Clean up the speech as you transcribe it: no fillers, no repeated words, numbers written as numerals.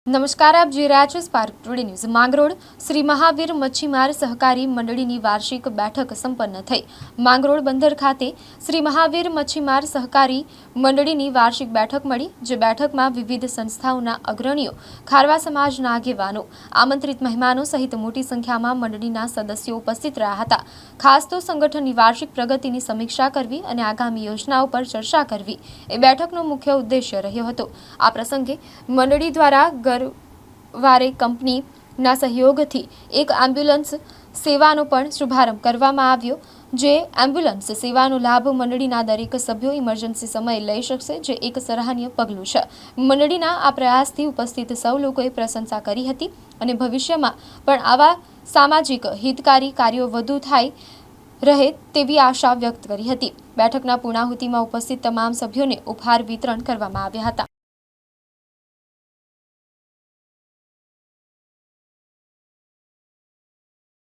નમસ્કાર, આપ જોઈ રહ્યા છો Spark Today News. Mangrol Shri Mahavir મચ્છીમાર સહકારી મંડળીની વાર્ષિક બેઠક સંપન્ન થઈ। માંગરોળ બંદર ખાતે શ્રી મહાવીર મચ્છીમાર સહકારી મંડળીની વાર્ષિક બેઠક મળી, જે બેઠકમાં વિવિધ સંસ્થાઓના અગ્રણીઓ, ખારવા સમાજના આગેવાનો, આમંત્રિત મહેમાનો સહિત મોટી સંખ્યામાં મંડળીના સદસ્યો ઉપસ્થિત રહ્યા હતા। ખાસ તો સંગઠનની વાર્ષિક પ્રગતિની સમીક્ષા કરવી અને આગામી યોજનાઓ પર ચર્ચા કરવી એ બેઠકનો મુખ્ય ઉદ્દેશ્ય રહ્યો હતો। આ પ્રસંગે મંડળી દ્વારા વારે કંપનીના સહયોગથી એક એમ્બ્યુલન્સ સેવાનો પણ શુભારંભ કરવામાં આવ્યો, જે એમ્બ્યુલન્સ સેવાનો લાભ મંડળીના દરેક સભ્યો ઇમરજન્સી સમયે લઈ શકશે, જે એક સરાહનીય પગલું છે। મંડળીના આ પ્રયાસથી ઉપસ્થિત સૌ લોકોએ પ્રશંસા કરી હતી અને ભવિષ્યમાં પણ આવા સામાજિક હિતકારી કાર્યો વધુ થાય રહે તેવી આશા વ્યક્ત કરી હતી। બેઠકના પૂર્ણાહુતિમાં ઉપસ્થિત તમામ સભ્યોને ઉપહાર વિતરણ કરવામાં આવ્યા હતા।